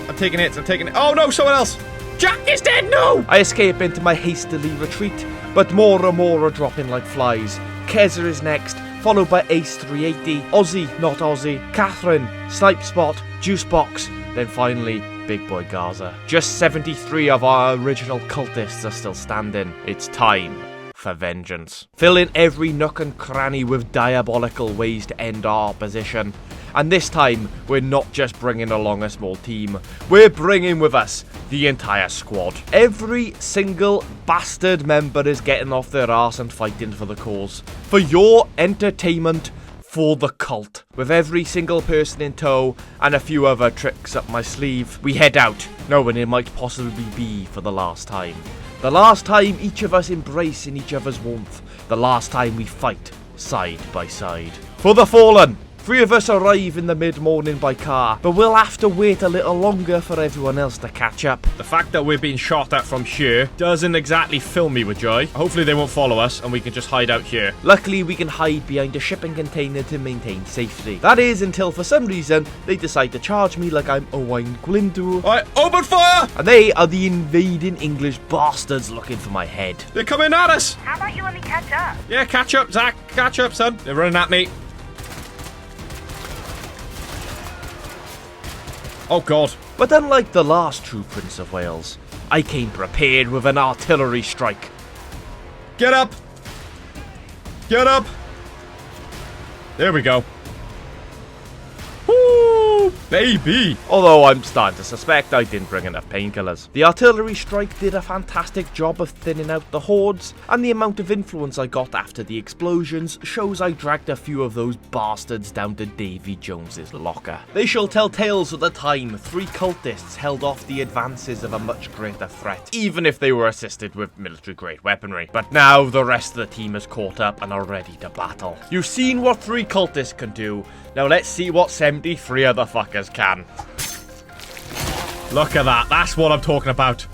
I'm taking hits. Oh no, someone else. Jack is dead, no! I escape into my hastily retreat, but more and more are dropping like flies. Keza is next, followed by Ace 380, Aussie, not Aussie, Catherine, Snipe Spot, Juicebox, then finally Big Boy Gaza. Just 73 of our original cultists are still standing. It's time for vengeance. Fill in every nook and cranny with diabolical ways to end our opposition. And this time, we're not just bringing along a small team, we're bringing with us the entire squad. Every single bastard member is getting off their arse and fighting for the cause. For your entertainment, for the cult. With every single person in tow and a few other tricks up my sleeve, we head out, knowing it might possibly be for the last time. The last time each of us embrace in each other's warmth. The last time we fight side by side. For the fallen! 3 of us arrive in the mid-morning by car, but we'll have to wait a little longer for everyone else to catch up. The fact that we're being shot at from here doesn't exactly fill me with joy. Hopefully they won't follow us and we can just hide out here. Luckily, we can hide behind a shipping container to maintain safety. That is until for some reason, they decide to charge me like I'm Owain Glyndŵr. Alright, open fire! And they are the invading English bastards looking for my head. They're coming at us! How about you let me catch up? Yeah, catch up, Zach. Catch up, son. They're running at me. Oh, God. But unlike the last true Prince of Wales, I came prepared with an artillery strike. Get up! Get up! There we go. Woo! Baby! Although I'm starting to suspect I didn't bring enough painkillers. The artillery strike did a fantastic job of thinning out the hordes, and the amount of influence I got after the explosions shows I dragged a few of those bastards down to Davy Jones's locker. They shall tell tales of the time 3 cultists held off the advances of a much greater threat, even if they were assisted with military-grade weaponry. But now the rest of the team has caught up and are ready to battle. You've seen what 3 cultists can do, now let's see what 73 other fuckers can. Look at that. That's what I'm talking about.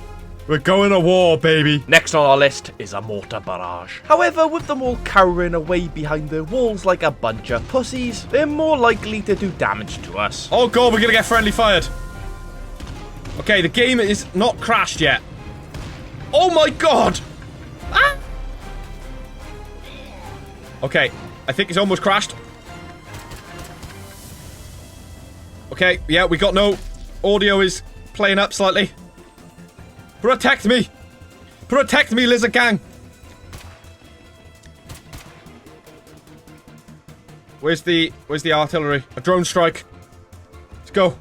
We're going to war, baby. Next on our list is a mortar barrage. However, with them all cowering away behind their walls like a bunch of pussies, they're more likely to do damage to us. Oh, God, we're going to get friendly fired. Okay, the game is not crashed yet. Oh, my God. Ah! Okay, I think it's almost crashed. Okay, yeah, we got no... Audio is playing up slightly. Protect me! Protect me, lizard gang! Where's the artillery? A drone strike. Let's go.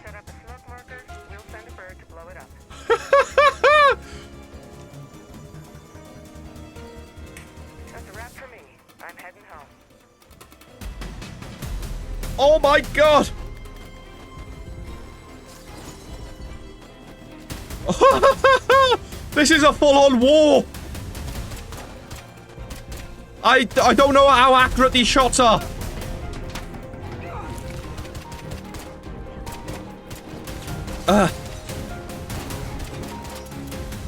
Set up a smoke marker. We'll send a bird to blow it up. That's a wrap for me. I'm heading home. Oh my God! This is a full-on war! I don't know how accurate these shots are.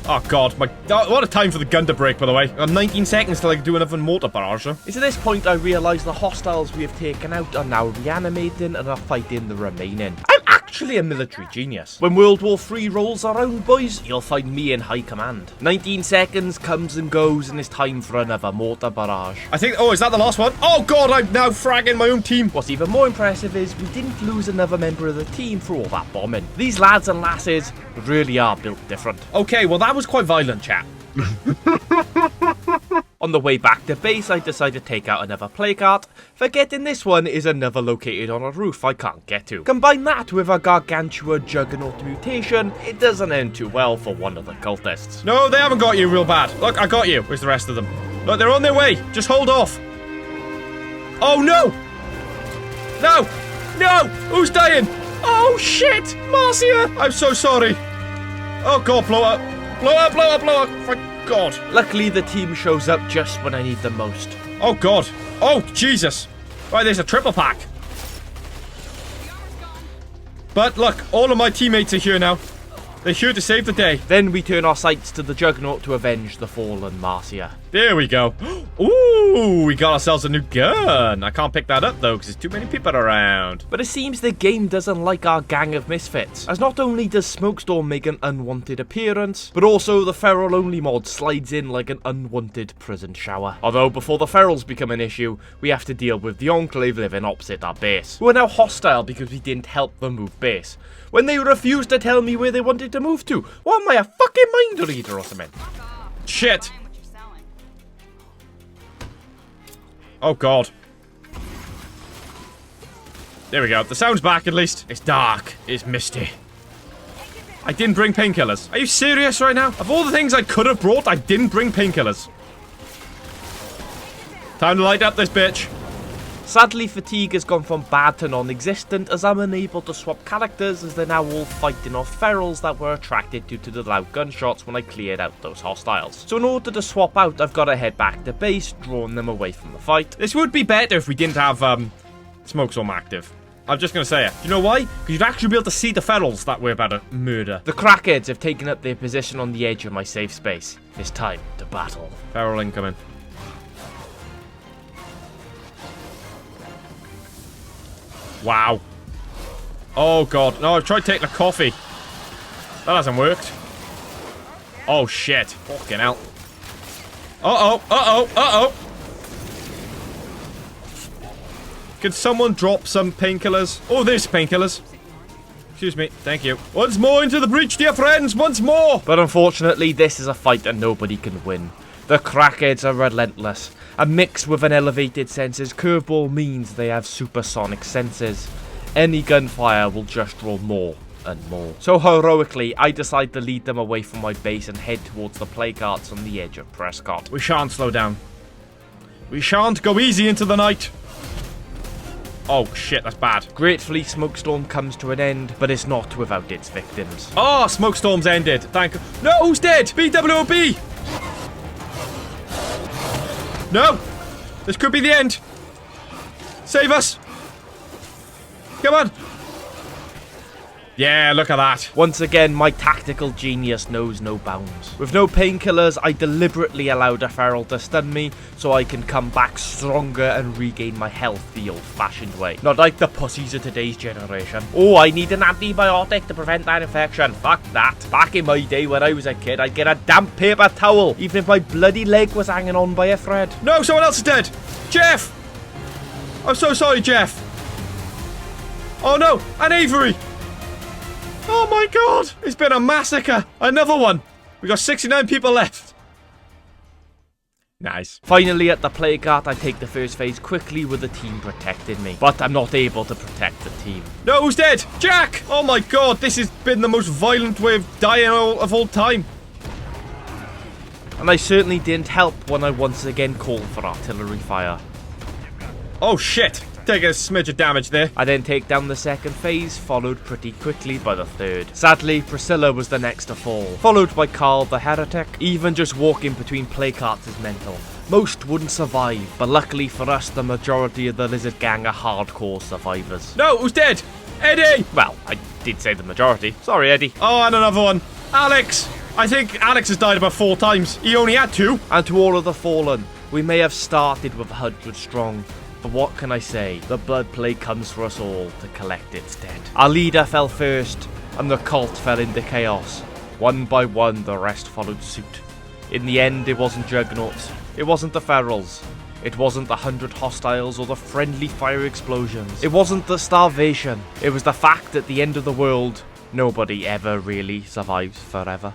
Oh God, what a time for the gun to break, by the way. I got 19 seconds till I can do another mortar barrage. It's at this point I realise the hostiles we have taken out are now reanimating and are fighting the remaining. I'm actually a military genius. When World War III rolls around, boys, you'll find me in high command. 19 seconds comes and goes and it's time for another mortar barrage. I think, oh, is that the last one? Oh God, I'm now fragging my own team. What's even more impressive is we didn't lose another member of the team for all that bombing. These lads and lasses really are built different. Okay, well that was quite violent, chat. On the way back to base, I decided to take out another placard, forgetting this one is another located on a roof I can't get to. Combine that with a gargantua juggernaut mutation, it doesn't end too well for one of the cultists. No, they haven't got you real bad. Look, I got you. Where's the rest of them? Look, they're on their way. Just hold off. Oh, no! No! No! Who's dying? Oh, shit! Marcia! I'm so sorry. Oh, God, blow up. Blow up, blow up, blow up. Thank God. Luckily, the team shows up just when I need them most. Oh, God. Oh, Jesus. Right, there's a triple pack. But, look, all of my teammates are here now. They're here to save the day. Then we turn our sights to the Juggernaut to avenge the fallen Marcia. There we go. Ooh, we got ourselves a new gun. I can't pick that up, though, because there's too many people around. But it seems the game doesn't like our gang of misfits, as not only does Smokestorm make an unwanted appearance, but also the feral-only mod slides in like an unwanted prison shower. Although, before the ferals become an issue, we have to deal with the Enclave living opposite our base, who are now hostile because we didn't help them move base, when they refused to tell me where they wanted to move to. What am I, a fucking mind reader or something? Shit. Oh, God. There we go. The sound's back, at least. It's dark. It's misty. I didn't bring painkillers. Are you serious right now? Of all the things I could have brought, I didn't bring painkillers. Time to light up this bitch. Sadly, fatigue has gone from bad to non-existent, as I'm unable to swap characters, as they're now all fighting off ferals that were attracted due to the loud gunshots when I cleared out those hostiles. So in order to swap out, I've got to head back to base, drawing them away from the fight. This would be better if we didn't have, Smokestorm active. I'm just gonna say it. You know why? Because you'd actually be able to see the ferals that we're about to murder. The crackheads have taken up their position on the edge of my safe space. It's time to battle. Feral incoming. Wow. Oh, God. No, I've tried taking a coffee. That hasn't worked. Oh, shit. Fucking hell. Uh-oh. Uh-oh. Uh-oh. Could someone drop some painkillers? Oh, there's painkillers. Excuse me. Thank you. Once more into the breach, dear friends. Once more. But unfortunately, this is a fight that nobody can win. The crackheads are relentless, and mixed with an elevated senses curveball means they have supersonic senses. Any gunfire will just draw more and more. So heroically, I decide to lead them away from my base and head towards the plague carts on the edge of Prescott. We shan't slow down. We shan't go easy into the night. Oh shit, that's bad. Gratefully, Smokestorm comes to an end, but it's not without its victims. Oh, Smokestorm's ended. Thank you. No, who's dead? BWOB! No! This could be the end! Save us! Come on! Yeah, look at that. Once again, my tactical genius knows no bounds. With no painkillers, I deliberately allowed a feral to stun me, so I can come back stronger and regain my health the old-fashioned way. Not like the pussies of today's generation. Oh, I need an antibiotic to prevent that infection. Fuck that. Back in my day when I was a kid, I'd get a damp paper towel, even if my bloody leg was hanging on by a thread. No, someone else is dead! Jeff! I'm so sorry, Jeff. Oh no, and Avery! Oh my god! It's been a massacre! Another one! We got 69 people left. Nice. Finally, at the plague cart, I take the first phase quickly with the team protecting me. But I'm not able to protect the team. No, who's dead? Jack! Oh my god, this has been the most violent way of dying of all time. And I certainly didn't help when I once again called for artillery fire. Oh shit! Taking a smidge of damage there. I then take down the second phase, followed pretty quickly by the third. Sadly, Priscilla was the next to fall, followed by Carl the Heretic. Even just walking between play carts is mental. Most wouldn't survive, but luckily for us, the majority of the lizard gang are hardcore survivors. No, who's dead? Eddie! Well, I did say the majority. Sorry, Eddie. Oh, and another one. Alex! I think Alex has died about 4 times. He only had 2. And to all of the fallen, we may have started with 100 strong, but what can I say? The blood plague comes for us all to collect its dead. Our leader fell first, and the cult fell into chaos. One by one, the rest followed suit. In the end, it wasn't juggernauts. It wasn't the ferals. It wasn't the 100 hostiles or the friendly fire explosions. It wasn't the starvation. It was the fact that at the end of the world, nobody ever really survives forever.